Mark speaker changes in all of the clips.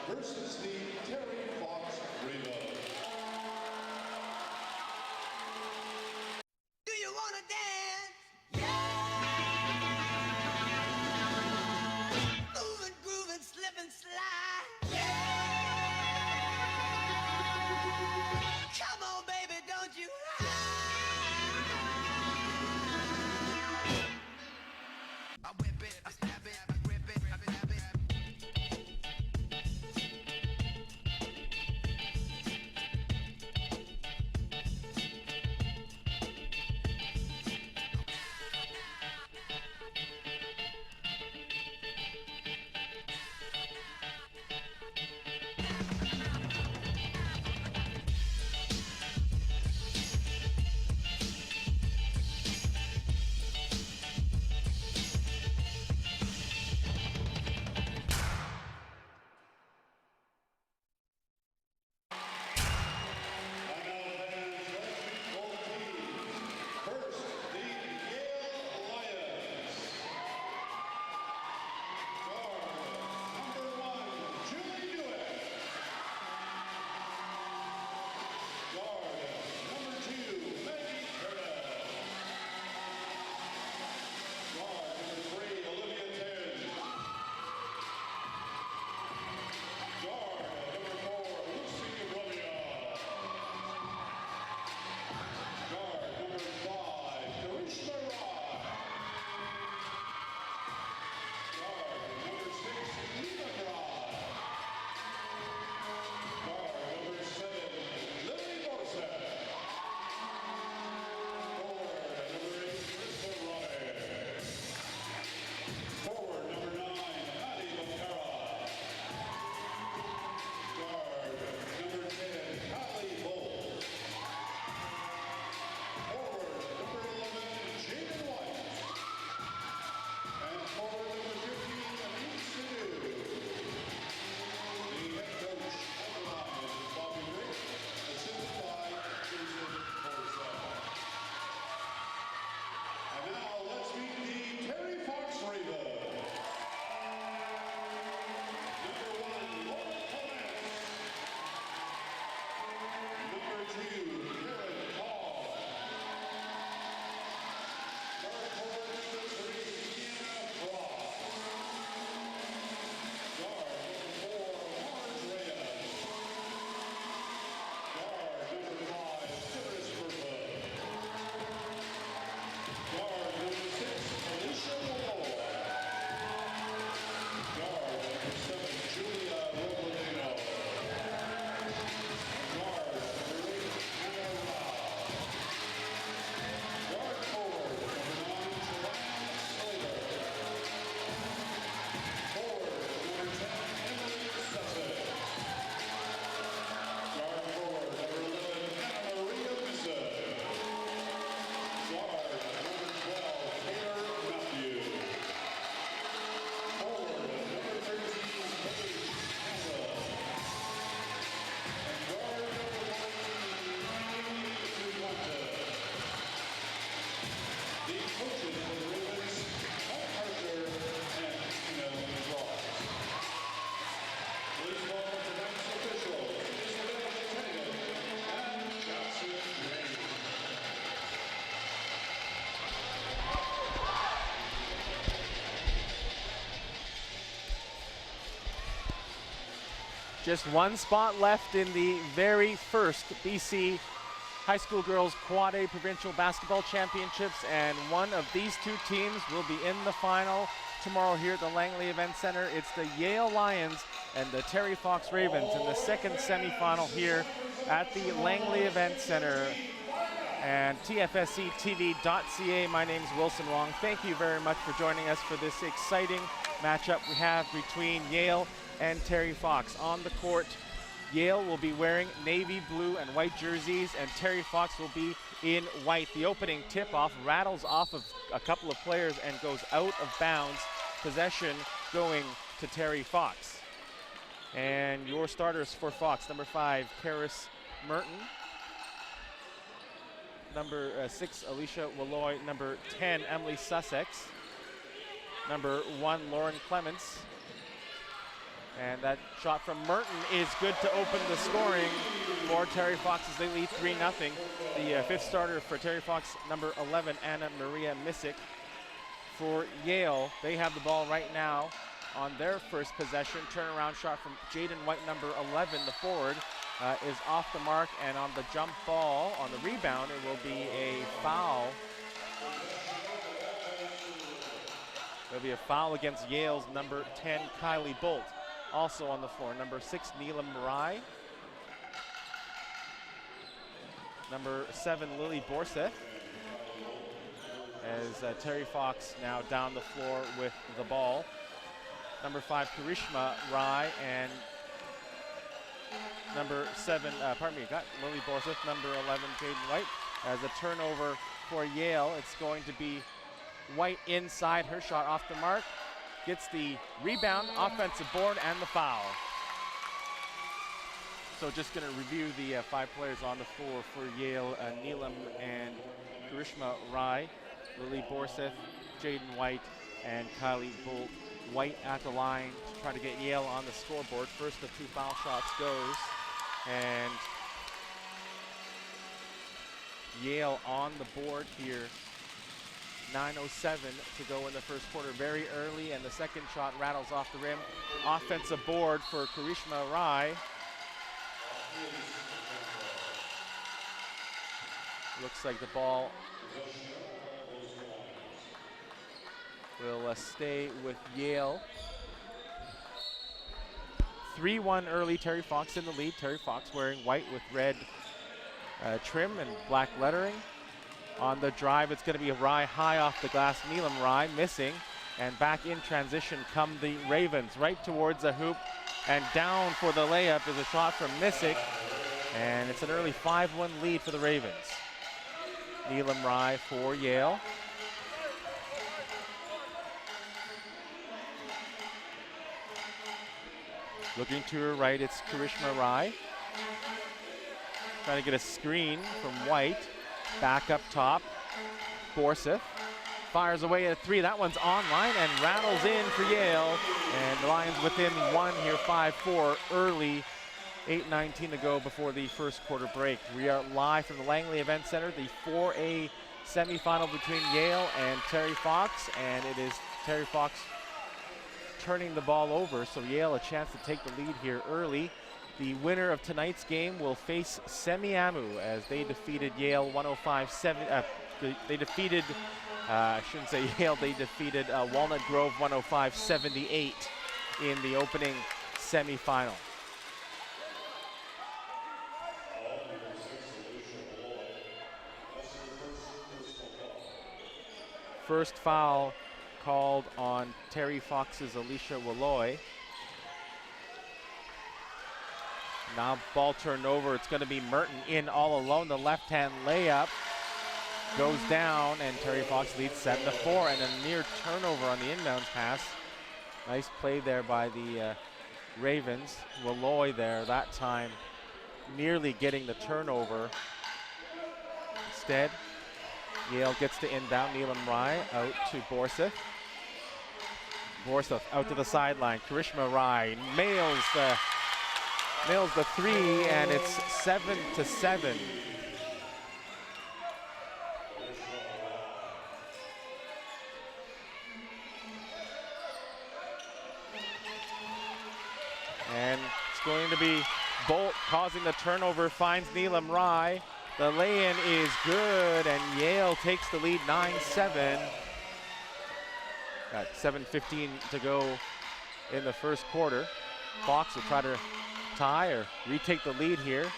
Speaker 1: versus the Terry Fox Ravens.
Speaker 2: Do you want to dance? Moving, grooving, slip and slide. Come on, baby, don't you I whip it, I snap it, I grip it, I snap it.
Speaker 1: First, the Yale Lions. Guard number 1, Julie Dewitt. Guard number 2, Maggie Curtis. Guard number 3, Olivia Ten. Guard number 4, Lucy Romeo. Guard number 5, Karishma Rai. Guard number 6, Nina Rai. Guard number 7, Lily Morissette. Forward number 8, Krista Ryan. Forward number 9, Maddie Boccara. Guard number 10, Kylie Bolt. Forward number 11, Jaden White. And forward number 15, Amin Sidhu. The head coach of the Lions is Bobby Rick, assisted by Jason Morissette. And now let's meet the Terry Fox Ravens. Number 1, Laura Collins. Number 2, Karen Hall. Guard forward number 3, Deanna Frost. Guard number 4, Marge Reyes. Guard number 5, Phyllis Burfoot. Guard number 6, Alicia Malloy. Guard number 7, Julia Robledano. Guard number 8, Anna Rao. Guard forward number 9, Joanne Slater. Forward number 10, Emily Sussex. Guard forward number 11, Anna Maria Missa. Guard number 12, Taylor Matthew. Forward number 13, Paige Campbell. And guard number 14, Amy Dumonte. The coaches for the Ravens, Mike Archer and Tina Ross. Please welcome tonight's officials, Isabel Tatum and Jackson James.
Speaker 3: Just one spot left in the very first BC High School Girls Quad A Provincial Basketball Championships, and one of these two teams will be in the final tomorrow here at the Langley Event Center. It's the Yale Lions and the Terry Fox Ravens in the second semifinal here at the Langley Event Center. And TFSCTV.ca, my name is Wilson Wong. Thank you very much for joining us for this exciting matchup we have between Yale and Terry Fox. On the court, Yale will be wearing navy blue and white jerseys, and Terry Fox will be in white. The opening tip-off rattles off of a couple of players and goes out of bounds. Possession going to Terry Fox. And your starters for Fox, number 5, Karis Merton. Number 6, Alicia Walloy. Number 10, Emily Sussex. Number 1, Lauren Clements. And that shot from Merton is good to open the scoring for Terry Fox as they lead 3-0. The fifth starter for Terry Fox, number 11, Anna Maria Misick. For Yale, they have the ball right now on their first possession. Turnaround shot from Jaden White, number 11, the forward, is off the mark, and on the jump ball, on the rebound, it will be a foul. There'll be a foul against Yale's number 10, Kylie Bolt. Also on the floor, number 6, Neelam Rai. Number 7, Lily Borseth. As Terry Fox now down the floor with the ball. Number 5, Karishma Rai, and number 7, got Lily Borseth, number 11, Jaden White. As a turnover for Yale, it's going to be White inside, her shot off the mark. Gets the rebound, offensive board, and the foul. So just going to review the 5 players on the floor for Yale. Neelam and Karishma Rai, Lily Borseth, Jaden White, and Kylie Bolt. White at the line to try to get Yale on the scoreboard. First of 2 foul shots goes. And Yale on the board here. 9:07 to go in the first quarter, very early, and the second shot rattles off the rim. Offensive board for Karishma Rai. Looks like the ball will stay with Yale. 3-1 early, Terry Fox in the lead. Terry Fox wearing white with red trim and black lettering. On the drive, it's going to be a Rai high off the glass. Neelam Rai missing, and back in transition come the Ravens, right towards the hoop, and down for the layup is a shot from Misick, and it's an early 5-1 lead for the Ravens. Neelam Rai for Yale. Looking to her right, it's Karishma Rai. Trying to get a screen from White. Back up top, Borseth fires away at 3. That one's online and rattles in for Yale. And the Lions within 1 here, 5-4 early. 8:19 to go before the first quarter break. We are live from the Langley Event Center, the 4A semifinal between Yale and Terry Fox. And it is Terry Fox turning the ball over, so Yale a chance to take the lead here early. The winner of tonight's game will face Semiahmoo as they defeated Yale 105-70. They defeated, I shouldn't say Yale, they defeated Walnut Grove 105-78 in the opening semifinal. First foul called on Terry Fox's Alicia Walloy. Now ball turned over, it's going to be Merton in all alone. The left-hand layup goes down, and Terry Fox leads 7-4, and a near turnover on the inbounds pass. Nice play there by the Ravens. Walloy there that time nearly getting the turnover. Instead, Yale gets to inbound. Neelam Rai out to Borseth. Borseth out to the sideline. Karishma Rai nails the 3, and it's 7-7. And it's going to be Bolt causing the turnover, finds Neelam Rai. The lay-in is good, and Yale takes the lead 9-7. Got 7:15 to go in the first quarter. Fox will try to tie or retake the lead here.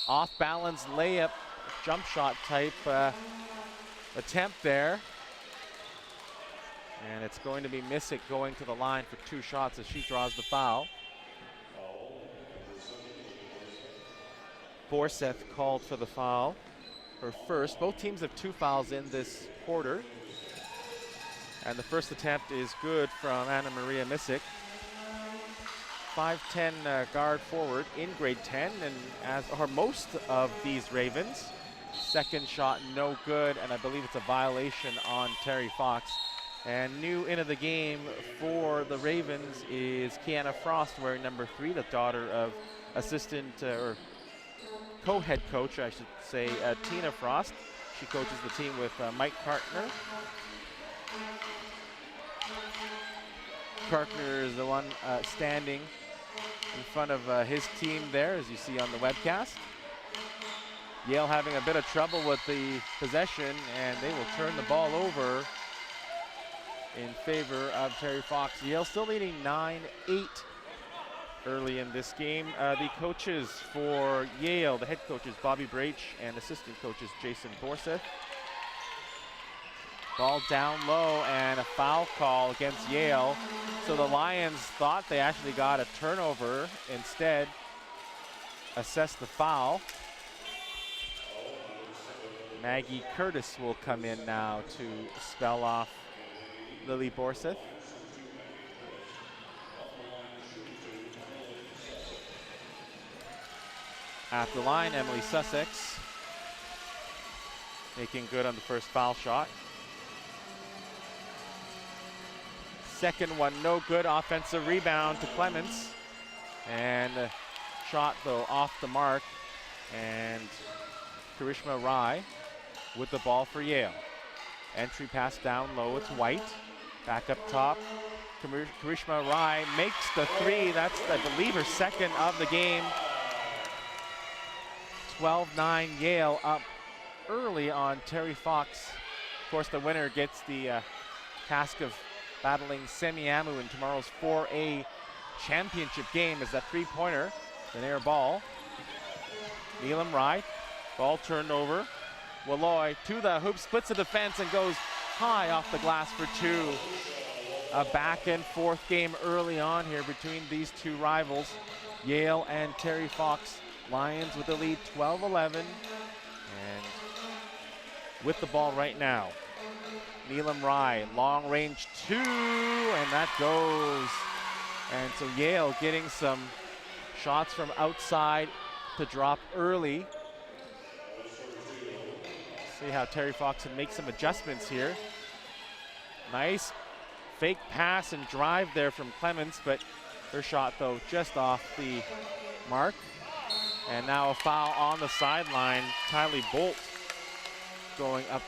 Speaker 3: Off balance layup, jump shot type attempt there. And it's going to be Misick going to the line for 2 shots as she draws the foul. Borseth called for the foul, her first. Both teams have 2 fouls in this quarter. And the first attempt is good from Anna Maria Misick. 5'10" guard forward in grade 10, and as are most of these Ravens. Second shot no good, and I believe it's a violation on Terry Fox. And new into the game for the Ravens is Kiana Frost, wearing number 3, the daughter of assistant or co-head coach, I should say, Tina Frost. She coaches the team with Mike Kartner. Kartner is the one standing in front of his team there, as you see on the webcast. Yale having a bit of trouble with the possession, and they will turn the ball over in favor of Terry Fox. Yale still leading 9-8 early in this game. The coaches for Yale, the head coaches Bobby Brach and assistant coaches Jason Borseth. Ball down low and a foul call against Yale. So the Lions thought they actually got a turnover. Instead, assessed the foul. Maggie Curtis will come in now to spell off Lily Borseth. At the line, Emily Sussex making good on the first foul shot. Second one, no good. Offensive rebound to Clements. And a shot, though, off the mark. And Karishma Rai with the ball for Yale. Entry pass down low, it's White. Back up top, Karishma Rai makes the 3. That's, I believe, her second of the game. 12-9 Yale up early on Terry Fox. Of course, the winner gets the task of battling Semiahmoo in tomorrow's 4A championship game as that 3-pointer, an air ball. Neelam Rai, ball turned over. Walloy to the hoop, splits the defense and goes high off the glass for 2. A back and forth game early on here between these two rivals, Yale and Terry Fox. Lions with the lead 12-11, and with the ball right now, Neelam Rai, long range 2, and that goes. And so Yale getting some shots from outside to drop early. See how Terry Fox can make some adjustments here. Nice fake pass and drive there from Clements, but her shot, though, just off the mark. And now a foul on the sideline. Tylee Bolt going up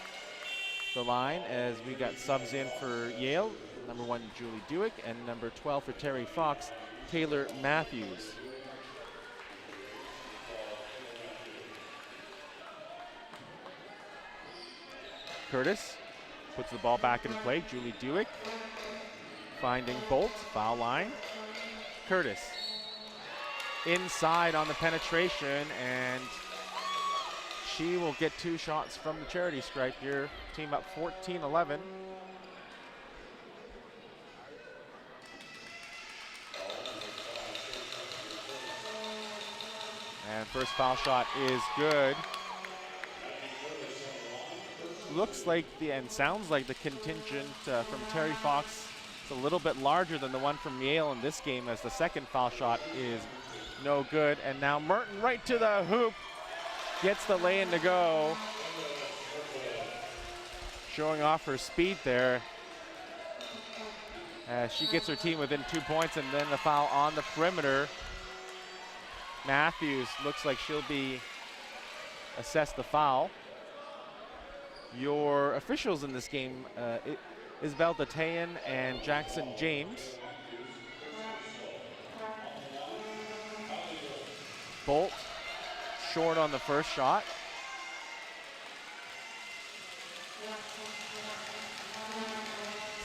Speaker 3: the line as we got subs in for Yale. Number 1, Julie Dewick, and number 12 for Terry Fox, Taylor Matthews. Curtis puts the ball back in play. Julie Dewick finding Bolt, foul line. Curtis inside on the penetration, and she will get 2 shots from the charity stripe here. Team up 14-11. And first foul shot is good. Looks like and sounds like the contingent from Terry Fox is a little bit larger than the one from Yale in this game, as the second foul shot is no good. And now Merton right to the hoop, gets the lay-in to go. Showing off her speed there. She gets her team within 2 points, and then the foul on the perimeter. Matthews looks like she'll be assessed the foul. Your officials in this game, Isabel Datayan and Jackson James. Bolt short on the first shot.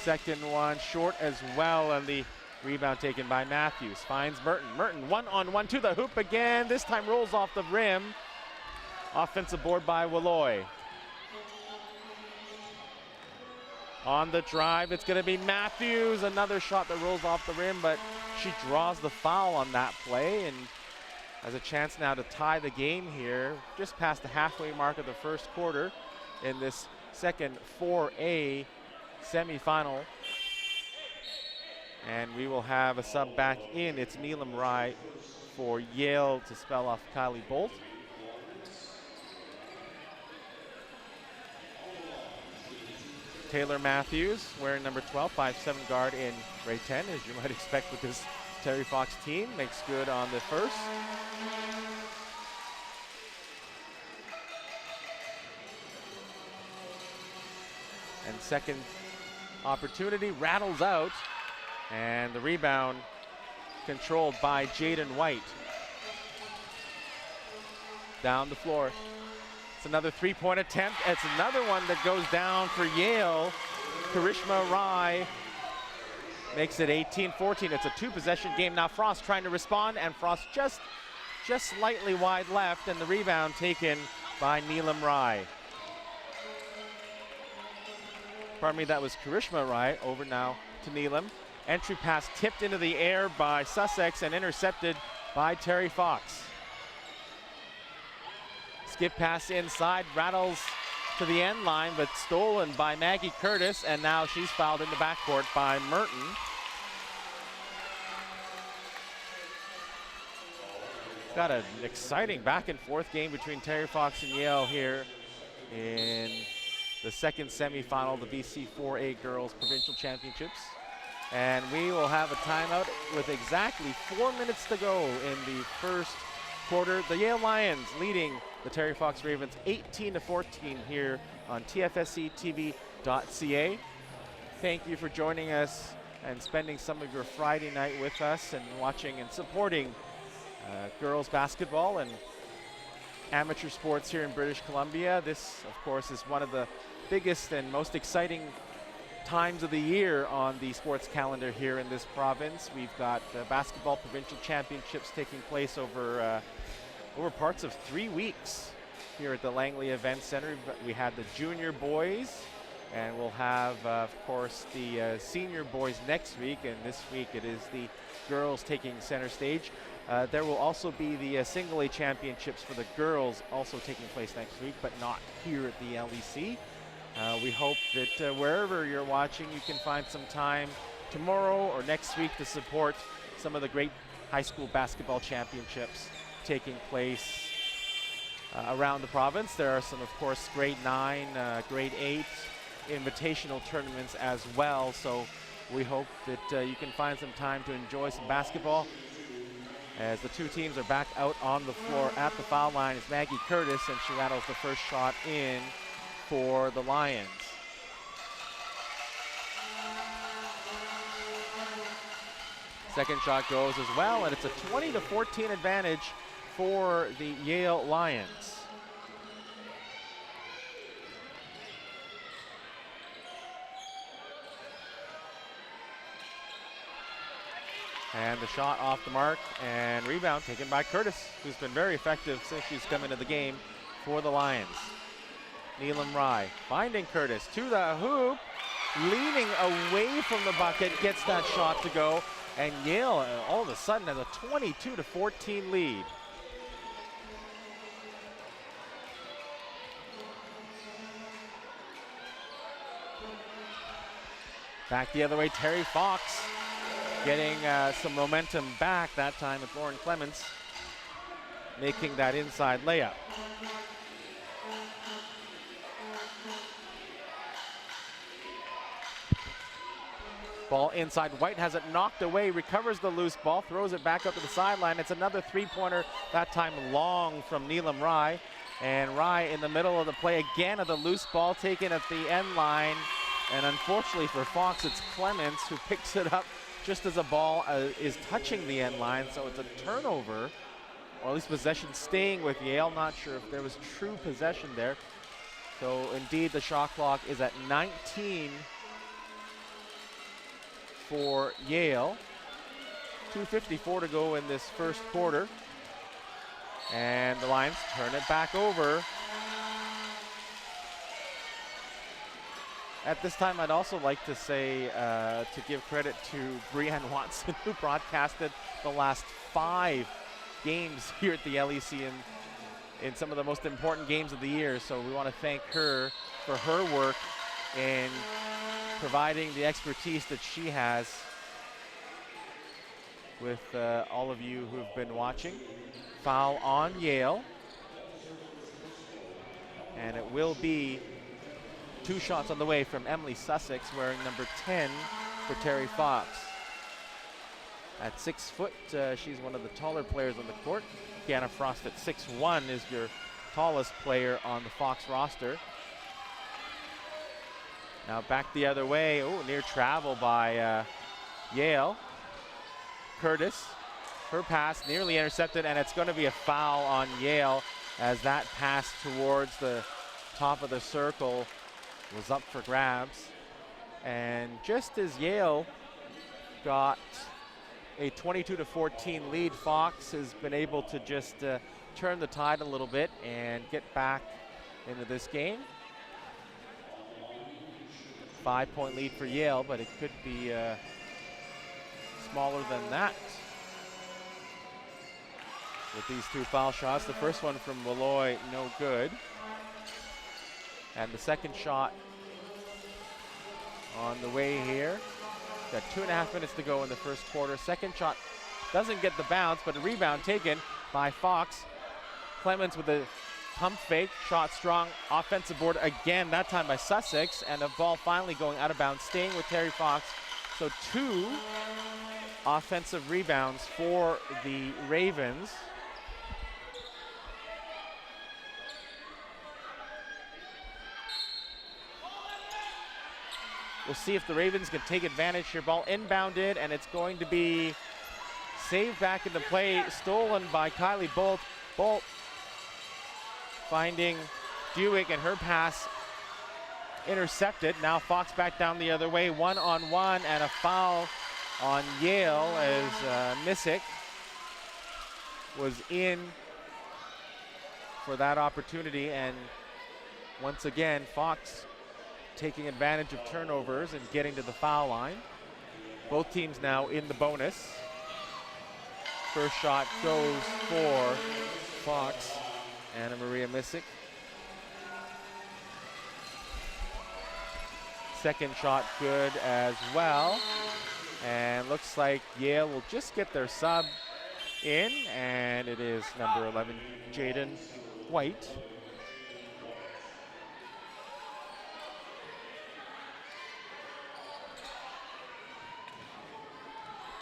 Speaker 3: Second one short as well, and the rebound taken by Matthews. Finds Merton. Merton one-on-one to the hoop again. This time rolls off the rim. Offensive board by Walloy. On the drive, it's going to be Matthews. Another shot that rolls off the rim, but she draws the foul on that play and has a chance now to tie the game here, just past the halfway mark of the first quarter in this second 4A semifinal. And we will have a sub back in. It's Neelam Rai for Yale to spell off Kylie Bolt. Taylor Matthews wearing number 12, 5'7" guard in grade 10, as you might expect with this Terry Fox team. Makes good on the first. And second opportunity rattles out, and the rebound controlled by Jaden White. Down the floor. It's another three-point attempt. It's another one that goes down for Yale. Karishma Rai makes it 18-14. It's a two-possession game. Now Frost trying to respond, and Frost just slightly wide left, and the rebound taken by Neelam Rai. Pardon me, that was Karishma Rai. Over now to Neelam. Entry pass tipped into the air by Sussex and intercepted by Terry Fox. Skip pass inside, rattles to the end line, but stolen by Maggie Curtis, and now she's fouled in the backcourt by Merton. Got an exciting back and forth game between Terry Fox and Yale here in the second semifinal of the BC 4A Girls Provincial Championships. And we will have a timeout with exactly 4 minutes to go in the first quarter. The Yale Lions leading the Terry Fox Ravens 18-14 here on TFSCTV.ca. Thank you for joining us and spending some of your Friday night with us and watching and supporting girls basketball and amateur sports here in British Columbia. This, of course, is one of the biggest and most exciting times of the year on the sports calendar here in this province. We've got basketball provincial championships taking place over parts of 3 weeks here at the Langley Event Center. We had the junior boys, and we'll have, of course, the senior boys next week, and this week it is the girls taking center stage. There will also be the single A championships for the girls also taking place next week, but not here at the LEC. We hope that wherever you're watching, you can find some time tomorrow or next week to support some of the great high school basketball championships taking place around the province. There are some, of course, grade 9, grade 8 invitational tournaments as well. So we hope that you can find some time to enjoy some basketball. As the two teams are back out on the floor at the foul line, is Maggie Curtis, and she rattles the first shot in for the Lions. Second shot goes as well, and it's a 20-14 advantage for the Yale Lions. And the shot off the mark, and rebound taken by Curtis, who's been very effective since she's come into the game for the Lions. Neelam Rai finding Curtis to the hoop, leaning away from the bucket, gets that shot to go, and Yale all of a sudden has a 22-14 lead. Back the other way, Terry Fox getting some momentum back, that time with Lauren Clements making that inside layup. Ball inside, White has it knocked away, recovers the loose ball, throws it back up to the sideline. It's another three-pointer, that time long from Neelam Rai. And Rai in the middle of the play again of the loose ball taken at the end line. And unfortunately for Fox, it's Clements who picks it up just as a ball is touching the end line. So it's a turnover, or at least possession staying with Yale. Not sure if there was true possession there. So indeed the shot clock is at 19 for Yale. 2:54 to go in this first quarter. And the Lions turn it back over. At this time, I'd also like to say, to give credit to Brianne Watson, who broadcasted the last 5 games here at the LEC in some of the most important games of the year. So we want to thank her for her work in providing the expertise that she has with all of you who've been watching. Foul on Yale. And it will be 2 shots on the way from Emily Sussex, wearing number 10 for Terry Fox. At 6 foot, she's one of the taller players on the court. Kiana Frost at 6'1" is your tallest player on the Fox roster. Now back the other way. Oh, near travel by Yale. Curtis, her pass nearly intercepted, and it's going to be a foul on Yale as that pass towards the top of the circle was up for grabs. And just as Yale got a 22-14 lead, Fox has been able to just turn the tide a little bit and get back into this game. 5-point lead for Yale, but it could be smaller than that with these 2 foul shots. The first one from Walloy, no good. And the second shot on the way here. Got 2.5 minutes to go in the first quarter. Second shot doesn't get the bounce, but a rebound taken by Fox. Clements with a pump fake, shot strong, offensive board again, that time by Sussex, and a ball finally going out of bounds, staying with Terry Fox. So 2 offensive rebounds for the Ravens. We'll see if the Ravens can take advantage here. Ball inbounded, and it's going to be saved back into play, stolen by Kylie Bolt. Bolt finding Dewick, and her pass intercepted. Now Fox back down the other way, 1-on-1, and a foul on Yale as Missick was in for that opportunity. And once again, Fox taking advantage of turnovers and getting to the foul line. Both teams now in the bonus. First shot goes for Fox, Anna Maria Missick. Second shot good as well. And looks like Yale will just get their sub in, and it is number 11, Jaden White.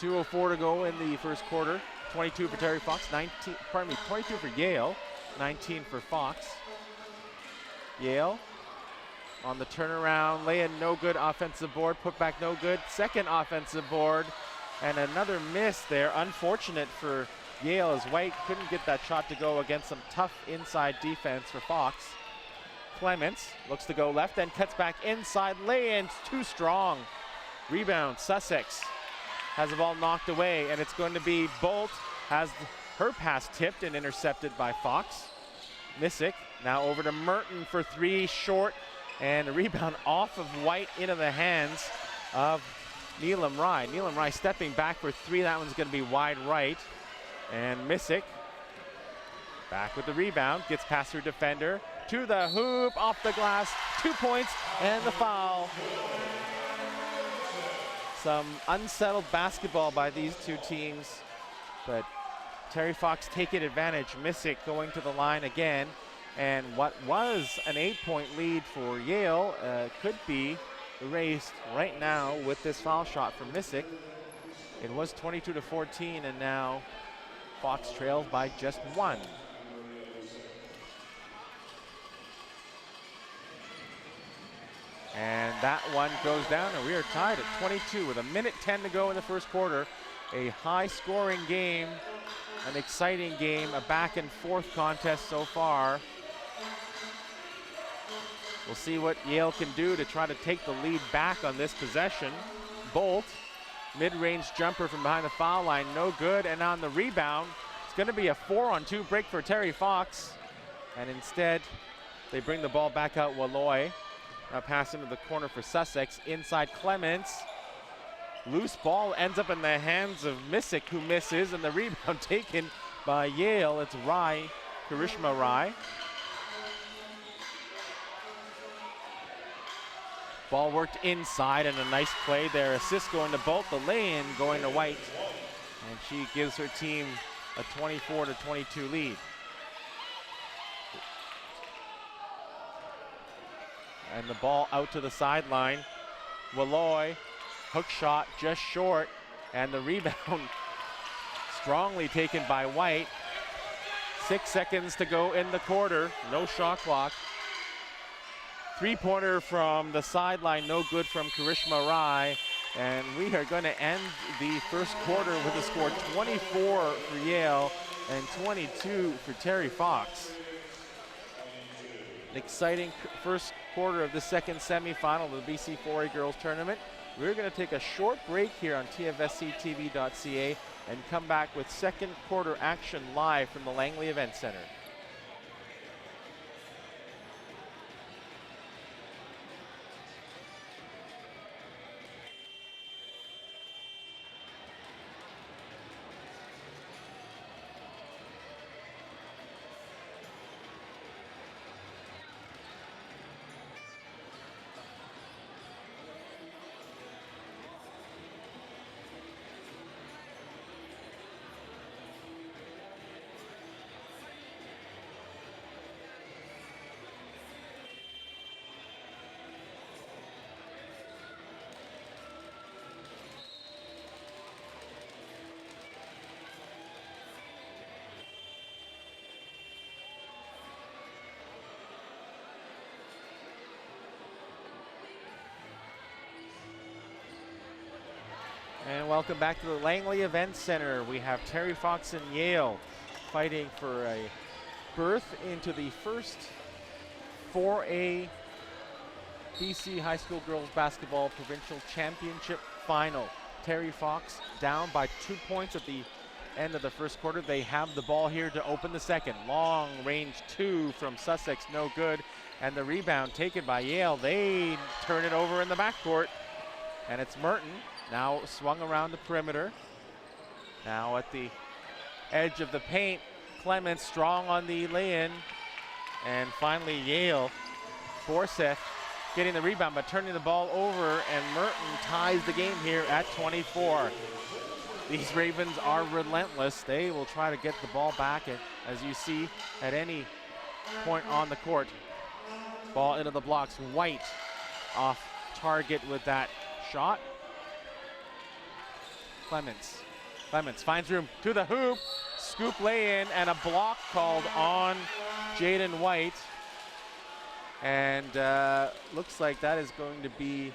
Speaker 3: .204 to go in the first quarter. 22 for Terry Fox, 22 for Yale, 19 for Fox. Yale on the turnaround, lay in no good, offensive board, put back no good, second offensive board, and another miss there. Unfortunate for Yale as White couldn't get that shot to go against some tough inside defense for Fox. Clements looks to go left and cuts back inside, lay-in, too strong. Rebound, Sussex has the ball knocked away, and it's going to be Bolt, has her pass tipped and intercepted by Fox. Missick now over to Merton for 3, short, and a rebound off of White into the hands of Neelam Rai. Neelam Rai stepping back for 3, that one's gonna be wide right. And Missick back with the rebound, gets past her defender, to the hoop, off the glass, 2 points, and the foul. Some unsettled basketball by these two teams, but Terry Fox taking advantage. Missick going to the line again, and what was an 8-point lead for Yale could be erased right now with this foul shot from Missick. It was 22-14, and now Fox trails by just 1. And that one goes down, and we are tied at 22 with 1:10 to go in the first quarter. A high-scoring game, an exciting game, a back-and-forth contest so far. We'll see what Yale can do to try to take the lead back on this possession. Bolt, mid-range jumper from behind the foul line, no good. And on the rebound, it's going to be a 4-on-2 break for Terry Fox. And instead, they bring the ball back out. Walloy. Now pass into the corner for Sussex. Inside Clements. Loose ball ends up in the hands of Missick, who misses, and the rebound taken by Yale. It's Rai, Karishma Rai. Ball worked inside, and a nice play there. Assist going to Bolt, the lay-in going to White. And she gives her team a 24-22 lead. and the ball out to the sideline. Walloy, hook shot just short, and the rebound strongly taken by White. 6 seconds to go in the quarter, no shot clock. Three-pointer from the sideline, no good from Karishma Rai. And we are going to end the first quarter with a score 24 for Yale and 22 for Terry Fox. An exciting first quarter of the second semifinal of the BC 4A Girls Tournament. We're going to take a short break here on tfsctv.ca and come back with second quarter action live from the Langley Event Center. And welcome back to the Langley Event Center. We have Terry Fox and Yale fighting for a berth into the first 4A BC High School Girls Basketball Provincial Championship Final. Terry Fox down by 2 points at the end of the first quarter. They have the ball here to open the second. Long range two from Sussex, no good. And the rebound taken by Yale. They turn it over in the backcourt. And it's Merton. Now swung around the perimeter. Now at the edge of the paint, Clements strong on the lay-in. And finally Yale, Borseth getting the rebound but turning the ball over, and Merton ties the game here at 24. These Ravens are relentless. They will try to get the ball back as you see at any point on the court. Ball into the blocks. White off target with that shot. Clements finds room to the hoop, scoop lay-in, and a block called on Jaden White. And looks like that is going to be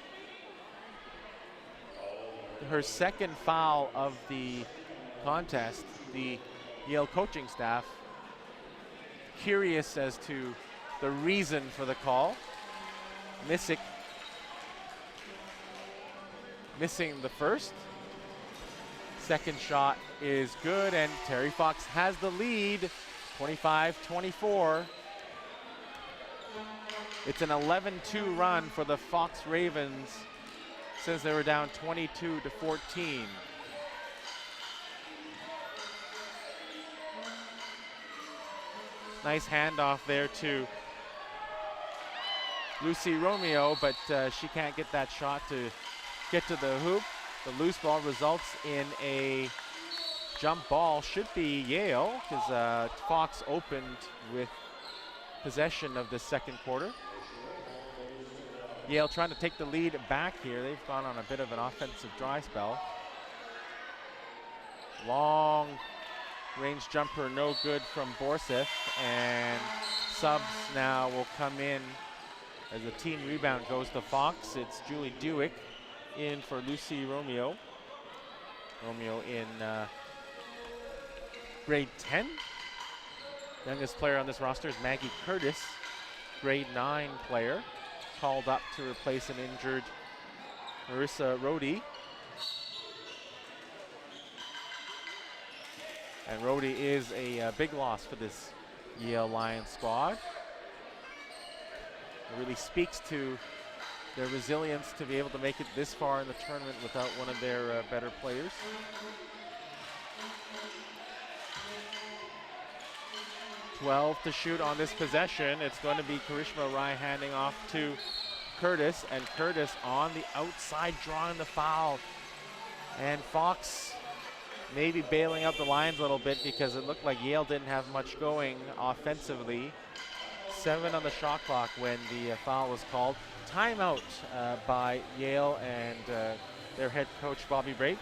Speaker 3: her second foul of the contest. The Yale coaching staff curious as to the reason for the call. Missing the first. Second shot is good, and Terry Fox has the lead, 25-24. It's an 11-2 run for the Fox Ravens since they were down 22-14. Nice handoff there to Lucy Romeo, but she can't get that shot to get to the hoop. The loose ball results in a jump ball. Should be Yale, because Fox opened with possession of the second quarter. Yale trying to take the lead back here. They've gone on a bit of an offensive dry spell. Long range jumper, no good from Borseth, and subs now will come in as the team rebound goes to Fox. It's Julie Dewick in for Lucy Romeo. Romeo in grade 10. Youngest player on this roster is Maggie Curtis, grade 9 player, called up to replace an injured Marissa Rohde. And Rohde is a big loss for this Yale Lions squad. It really speaks to their resilience to be able to make it this far in the tournament without one of their better players. .12 to shoot on this possession. It's going to be Karishma Rai handing off to Curtis, and Curtis on the outside drawing the foul. And Fox maybe bailing out the Lions a little bit because it looked like Yale didn't have much going offensively. 7 on the shot clock when the foul was called. Timeout by Yale and their head coach, Bobby Brach.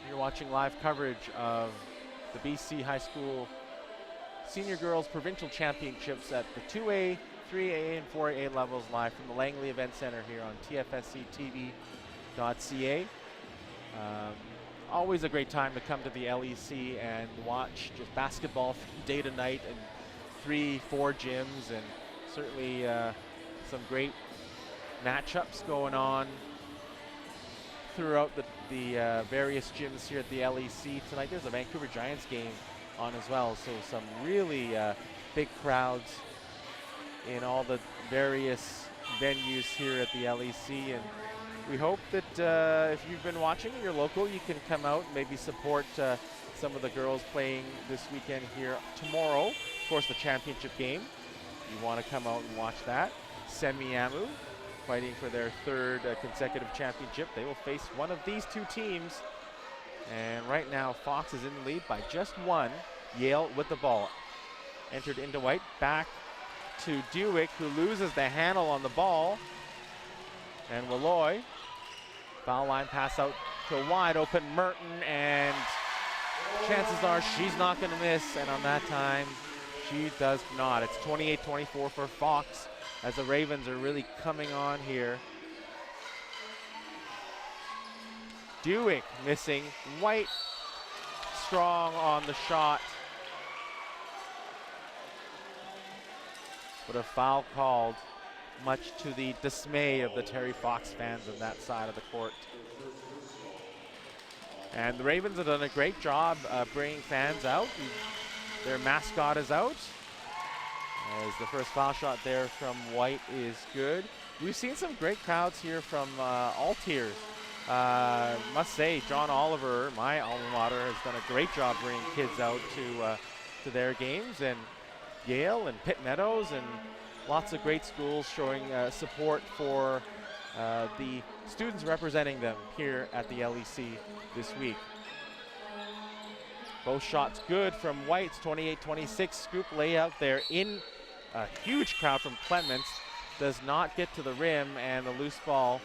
Speaker 3: You're watching live coverage of the BC High School Senior Girls Provincial Championships at the 2A, 3A, and 4A levels, live from the Langley Event Center here on TFSCTV.ca. Always a great time to come to the LEC and watch just basketball from day to night, and 3-4 gyms, and certainly some great matchups going on throughout the various gyms here at the LEC. Tonight there's a Vancouver Giants game on as well, so some really big crowds in all the various venues here at the LEC, and we hope that if you've been watching and you're local, you can come out and maybe support some of the girls playing this weekend here tomorrow. Of course, the championship game. You want to come out and watch that. Semiahmoo fighting for their 3rd consecutive championship. They will face one of these two teams. And right now, Fox is in the lead by just 1. Yale with the ball. Entered into White. Back to Dewick, who loses the handle on the ball. And Walloy. Foul line pass out to a wide open Merton, and chances are she's not going to miss, and on that time, she does not. It's 28-24 for Fox as the Ravens are really coming on here. Dewick missing. White strong on the shot. But a foul called, much to the dismay of the Terry Fox fans on that side of the court. And the Ravens have done a great job bringing fans out. Their mascot is out, as the first foul shot there from White is good. We've seen some great crowds here from all tiers. Must say, John Oliver, my alma mater, has done a great job bringing kids out to their games, and Yale and Pitt Meadows, and lots of great schools showing support for the students representing them here at the LEC this week. Both shots good from White's 28-26 scoop layout there in a huge crowd from Clements. Does not get to the rim, and the loose ball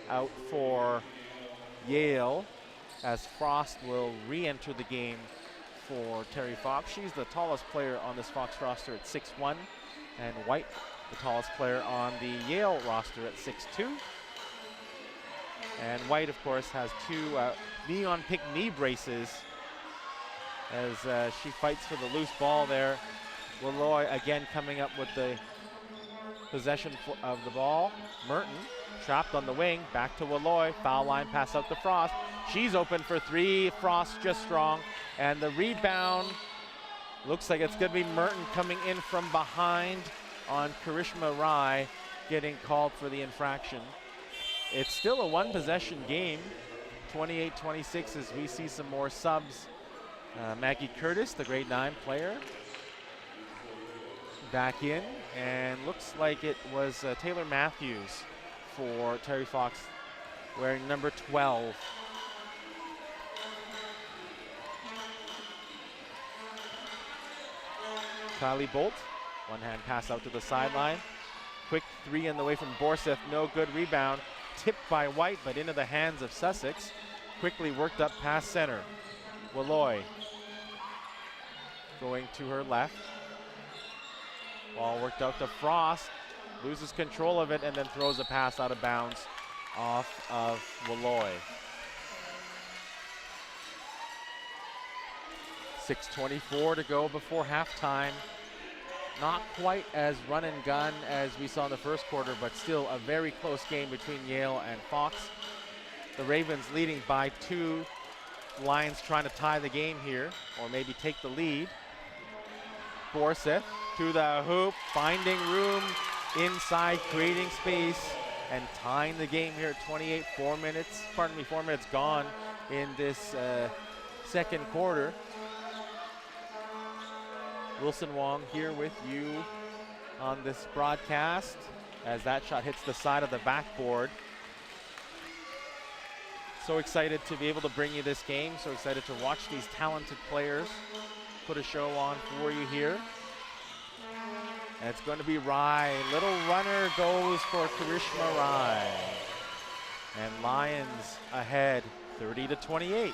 Speaker 3: out for Yale as Frost will re-enter the game for Terry Fox. She's the tallest player on this Fox roster at 6'1", and White, the tallest player on the Yale roster at 6'2". And White, of course, has 2 neon pink knee braces as she fights for the loose ball there. Walloy again coming up with the possession of the ball. Merton trapped on the wing, back to Walloy. Foul line pass out to Frost. She's open for 3. Frost just strong. And the rebound looks like it's going to be Merton coming in from behind on Karishma Rai, getting called for the infraction. It's still a 1-possession game, 28-26, as we see some more subs. Maggie Curtis, the grade 9 player, back in, and looks like it was Taylor Matthews for Terry Fox, wearing number 12. Kylie Bolt, one-hand pass out to the sideline. Quick 3 in the way from Borseth, no good rebound. Tipped by White, but into the hands of Sussex. Quickly worked up past center. Walloy going to her left. Ball worked out to Frost. Loses control of it and then throws a pass out of bounds off of Walloy. 6:24 to go before halftime. Not quite as run and gun as we saw in the first quarter, but still a very close game between Yale and Fox. The Ravens leading by 2. Lions trying to tie the game here, or maybe take the lead. Borseth to the hoop, finding room inside, creating space, and tying the game here at 28. 4 minutes gone in this second quarter. Wilson Wong here with you on this broadcast as that shot hits the side of the backboard. So excited to be able to bring you this game. So excited to watch these talented players put a show on for you here. And it's going to be Rye. Little runner goes for Karishma Rye. And Lions ahead 30-28. And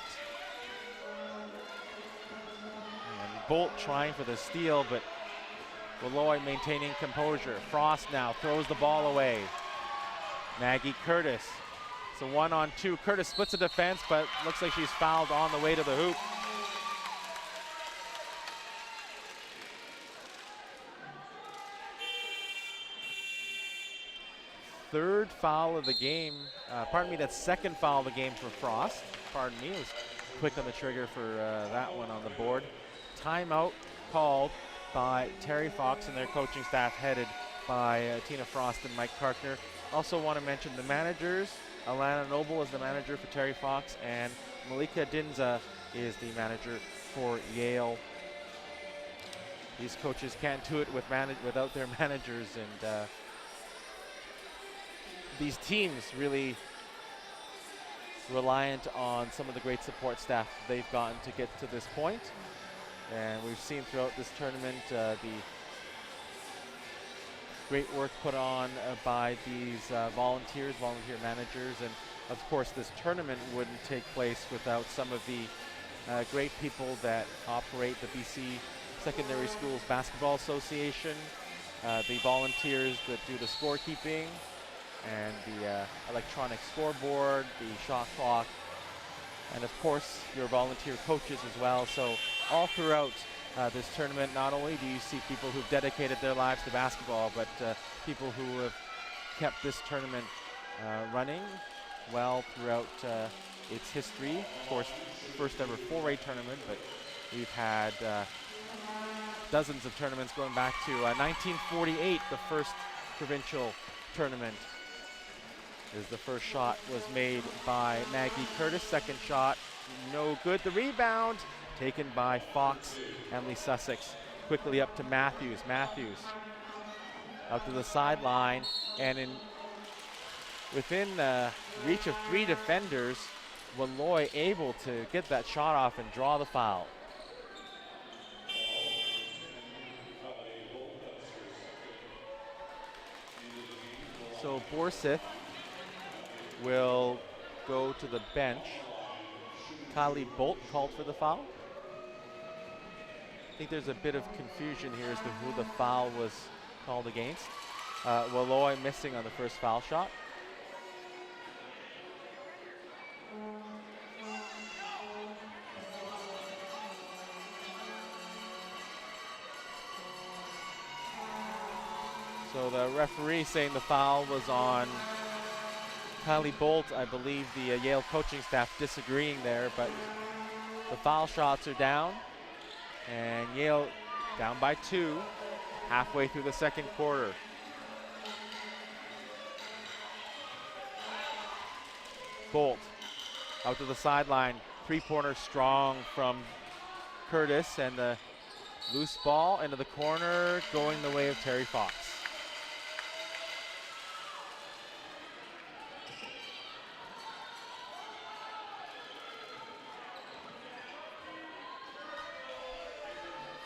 Speaker 3: Bolt trying for the steal, but Willoy maintaining composure. Frost now throws the ball away. Maggie Curtis. It's a 1-on-2. Curtis splits the defense, but looks like she's fouled on the way to the hoop. Third foul of the game. That's second foul of the game for Frost. Pardon me, was quick on the trigger for that one on the board. Timeout called by Terry Fox and their coaching staff, headed by Tina Frost and Mike Karkner. Also want to mention the managers. Alana Noble is the manager for Terry Fox, and Malika Dinza is the manager for Yale. These coaches can't do it without their managers, and these teams really reliant on some of the great support staff they've gotten to get to this point. And we've seen throughout this tournament the great work put on by these volunteer managers. And of course, this tournament wouldn't take place without some of the great people that operate the BC Secondary Schools Basketball Association, the volunteers that do the scorekeeping, and the electronic scoreboard, the shot clock, and of course your volunteer coaches as well. So all throughout this tournament, not only do you see people who've dedicated their lives to basketball, but people who have kept this tournament running well throughout its history. Of course, first ever 4A tournament, but we've had dozens of tournaments going back to 1948, the first provincial tournament. As the first shot was made by Maggie Curtis. Second shot, no good. The rebound taken by Fox, Emily Sussex. Quickly up to Matthews. Matthews up to the sideline, and within reach of 3 defenders, Walloy able to get that shot off and draw the foul. So Borseth will go to the bench. Kylie Bolt called for the foul. I think there's a bit of confusion here as to who the foul was called against. Walloy missing on the first foul shot. So the referee saying the foul was on Kylie Bolt. I believe the Yale coaching staff disagreeing there, but the foul shots are down, and Yale down by 2 halfway through the second quarter. Bolt out to the sideline, 3-pointer strong from Curtis, and the loose ball into the corner going the way of Terry Fox.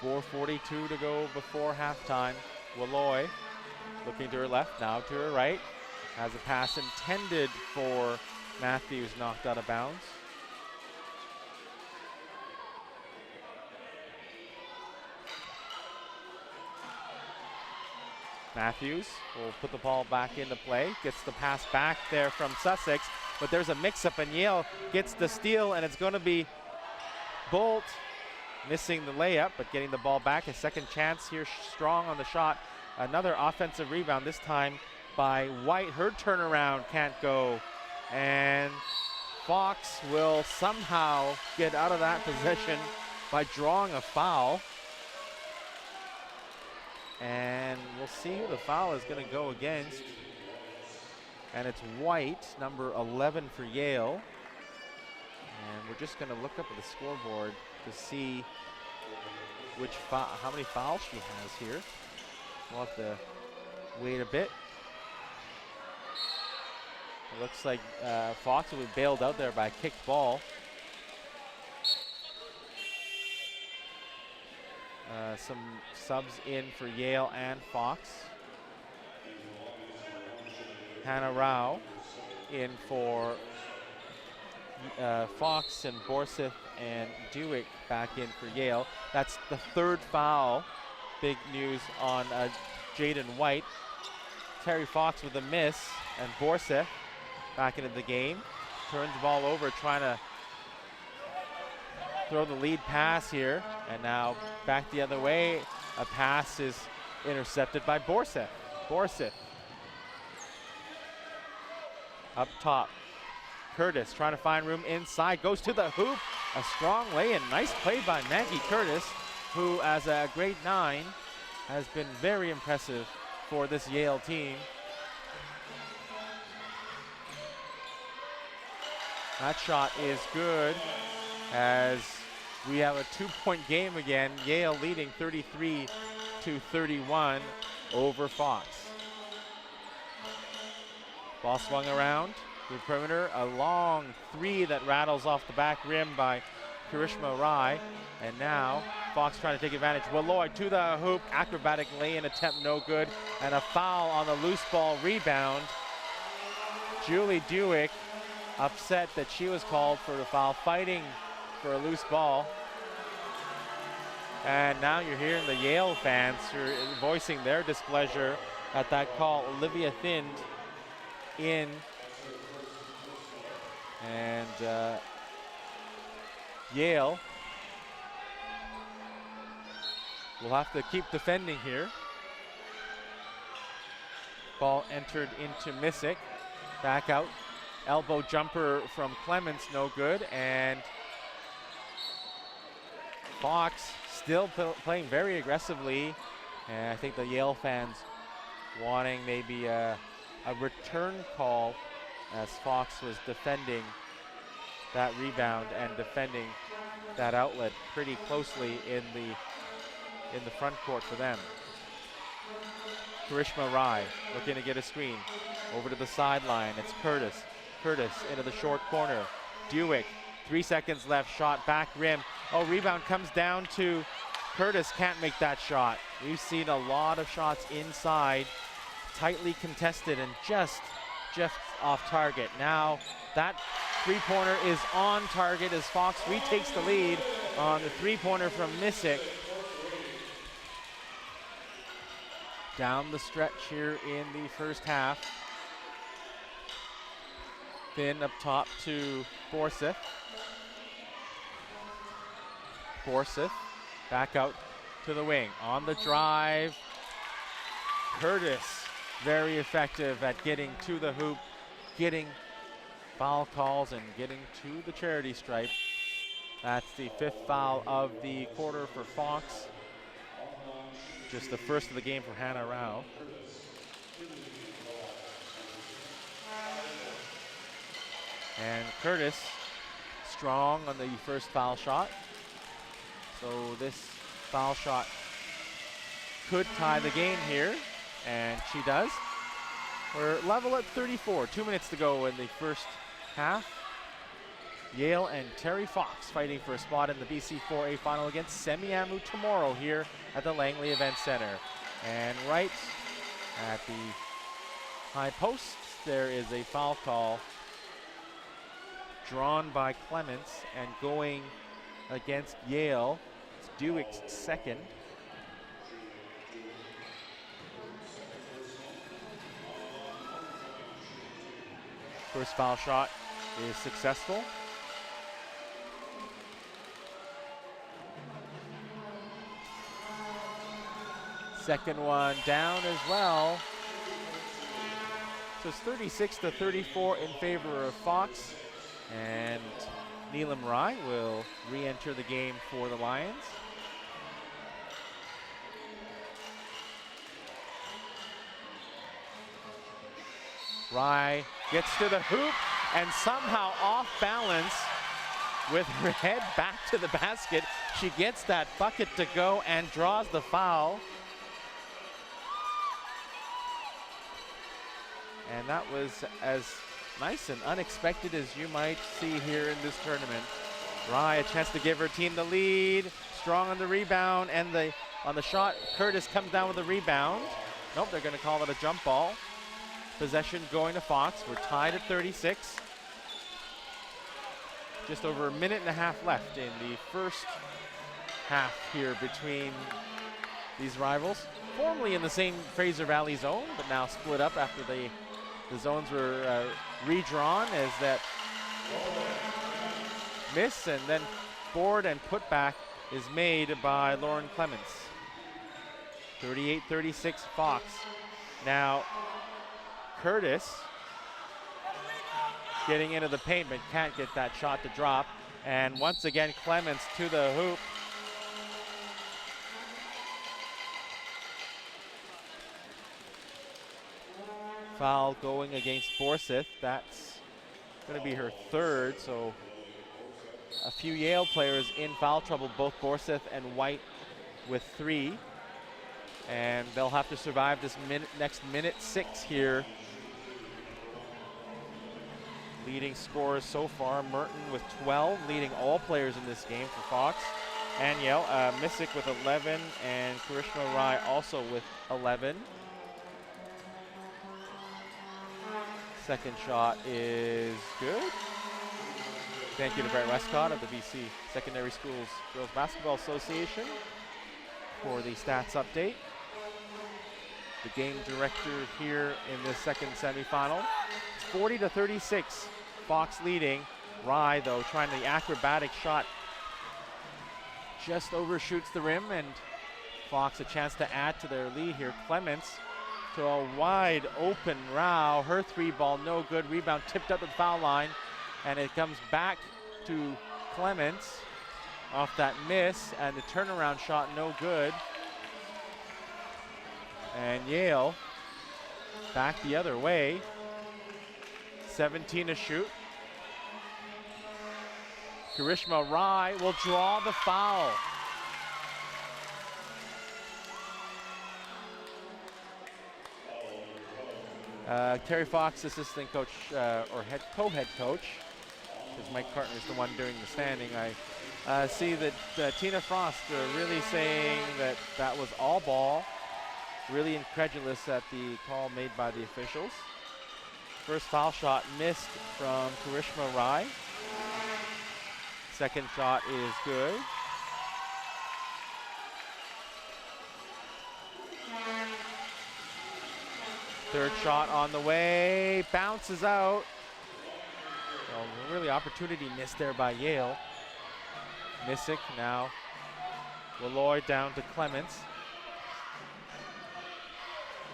Speaker 3: .442 to go before halftime. Walloy looking to her left, now to her right. Has a pass intended for Matthews, knocked out of bounds. Matthews will put the ball back into play. Gets the pass back there from Sussex, but there's a mix-up, and Yale gets the steal, and it's going to be Bolt missing the layup, but getting the ball back. A second chance here, strong on the shot. Another offensive rebound, this time by White. Her turnaround can't go, and Fox will somehow get out of that possession by drawing a foul. And we'll see who the foul is going to go against. And it's White, number 11 for Yale. And we're just going to look up at the scoreboard to see how many fouls she has here. We'll have to wait a bit. Looks like Fox will be bailed out there by a kicked ball. Some subs in for Yale and Fox. Hannah Rao in for Fox, and Borseth and Dewick back in for Yale. That's the third foul. Big news on Jaden White. Terry Fox with a miss, and Borseth back into the game. Turns the ball over, trying to throw the lead pass here, and now back the other way. A pass is intercepted by Borseth. Borseth up top. Curtis trying to find room inside, goes to the hoop. A strong lay-in. Nice play by Maggie Curtis, who as a grade 9 has been very impressive for this Yale team. That shot is good, as we have a 2-point game again. Yale leading 33-31 over Fox. Ball swung around the perimeter. A long three that rattles off the back rim by Karishma Rai. And now Fox trying to take advantage. Walloy to the hoop. Acrobatic lay-in attempt, no good. And a foul on the loose ball rebound. Julie Dewick upset that she was called for the foul, fighting for a loose ball. And now you're hearing the Yale fans voicing their displeasure at that call. Olivia Thind in. And Yale will have to keep defending here. Ball entered into Missick. Back out. Elbow jumper from Clements, no good. And Fox still playing very aggressively. And I think the Yale fans wanting maybe a return call, as Fox was defending that rebound and defending that outlet pretty closely in the front court for them. Karishma Rai looking to get a screen. Over to the sideline, it's Curtis. Curtis into the short corner. Dewick, 3 seconds left, shot back rim. Oh, rebound comes down to Curtis, can't make that shot. We've seen a lot of shots inside, tightly contested, and just off target. Now that three-pointer is on target as Fox retakes the lead on the three-pointer from Missick. Down the stretch here in the first half. Finn up top to Borseth. Borseth back out to the wing. On the drive, Curtis very effective at getting to the hoop, getting foul calls, and getting to the charity stripe. That's the 5th foul of the quarter for Fox. Just the first of the game for Hannah Rao. And Curtis strong on the first foul shot. So this foul shot could tie the game here, and she does. We're level at 34, 2 minutes to go in the first half. Yale and Terry Fox fighting for a spot in the BC 4A final against Semiahmoo tomorrow here at the Langley Event Center. And right at the high post, there is a foul call drawn by Clements, and going against Yale, it's Dewick's second. First foul shot is successful. Second one down as well. So it's 36-34 in favor of Fox. And Neelam Rai will re-enter the game for the Lions. Rai gets to the hoop and somehow off balance with her head back to the basket. She gets that bucket to go and draws the foul. And that was as nice and unexpected as you might see here in this tournament. Rye, a chance to give her team the lead. Strong on the rebound, and on the shot, Curtis comes down with a rebound. Nope, they're gonna call it a jump ball. Possession going to Fox. We're tied at 36. Just over a minute and a half left in the first half here between these rivals. Formerly in the same Fraser Valley zone, but now split up after the zones were redrawn as that miss, and then board and putback is made by Lauren Clements. 38-36 Fox. Now Curtis getting into the paint but can't get that shot to drop, and once again Clements to the hoop. Foul going against Borseth. That's going to be her third, so a few Yale players in foul trouble, both Borseth and White with 3. And they'll have to survive this next minute 6 here. Leading scorers so far, Merton with 12, leading all players in this game for Fox and Yale. Missick with 11, and Karishma Rai also with 11. Second shot is good. Thank you to Brett Westcott of the BC Secondary Schools Girls Basketball Association for the stats update. The game director here in the second semifinal. It's 40-36, Fox leading. Rye, though, trying the acrobatic shot. Just overshoots the rim, and Fox a chance to add to their lead here. Clements to a wide open Rao. Her 3 ball no good. Rebound tipped up at the foul line, and it comes back to Clements off that miss, and the turnaround shot no good. And Yale back the other way. 17 to shoot. Karishma Rai will draw the foul. Terry Fox, assistant coach, or co-head coach, because Mike Cartner is the one doing the standing. I see that Tina Frost really saying that that was all ball. Really incredulous at the call made by the officials. First foul shot missed from Karishma Rai. Second shot is good. Third shot on the way, bounces out. Well, really opportunity missed there by Yale. Missick now. Walloy down to Clements.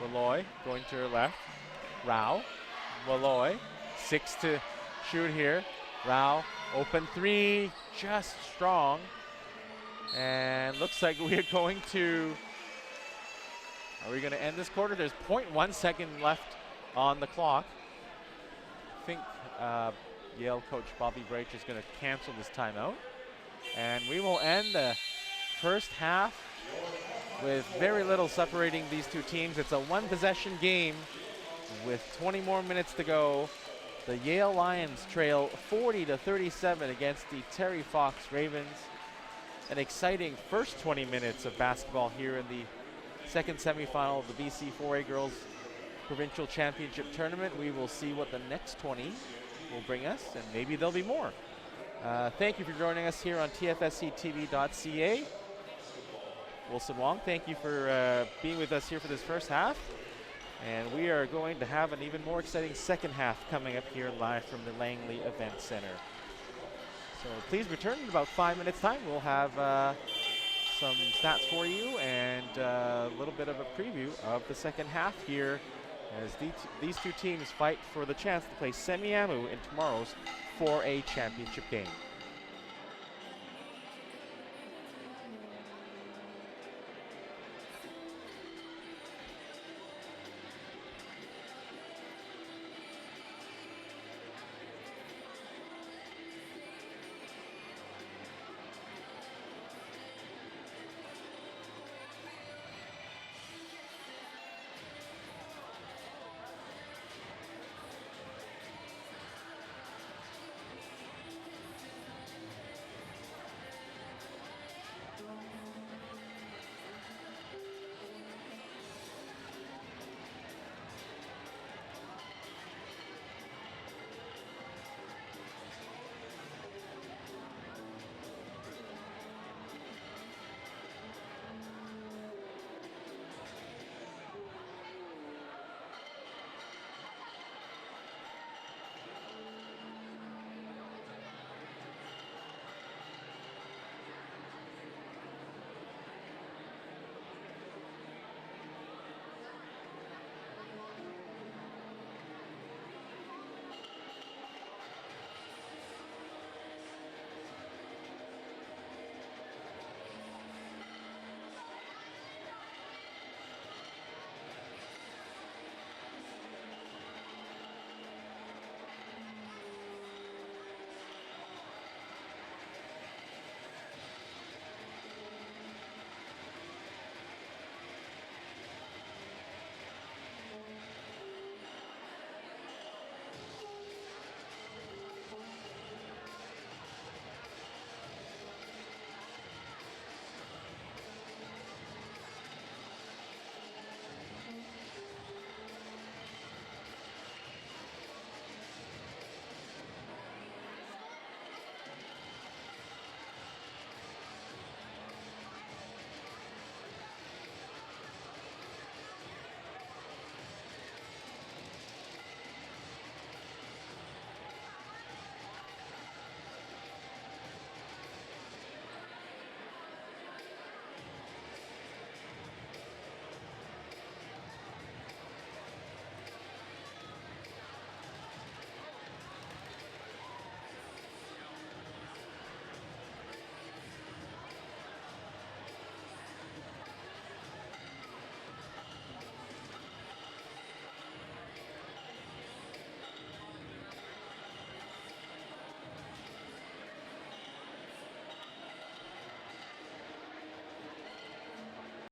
Speaker 3: Walloy going to her left. Rao. Walloy. 6 to shoot here. Rao, open 3, just strong. And looks like we're going to, are we going to end this quarter? There's 0.1 second left on the clock. I think Yale coach Bobby Breach is going to cancel this timeout. And we will end the first half with very little separating these two teams. It's a 1-possession game with 20 more minutes to go. The Yale Lions trail 40-37 against the Terry Fox Ravens. An exciting first 20 minutes of basketball here in the second semifinal of the BC 4A Girls Provincial Championship Tournament. We will see what the next 20 will bring us, and maybe there'll be more. Thank you for joining us here on TFSCTV.ca. Wilson Wong, thank you for being with us here for this first half. And we are going to have an even more exciting second half coming up here live from the Langley Event Center. So please return in about 5 minutes time. We'll have some stats for you and a little bit of a preview of the second half here as these two teams fight for the chance to play Semiahmoo in tomorrow's 4A championship game.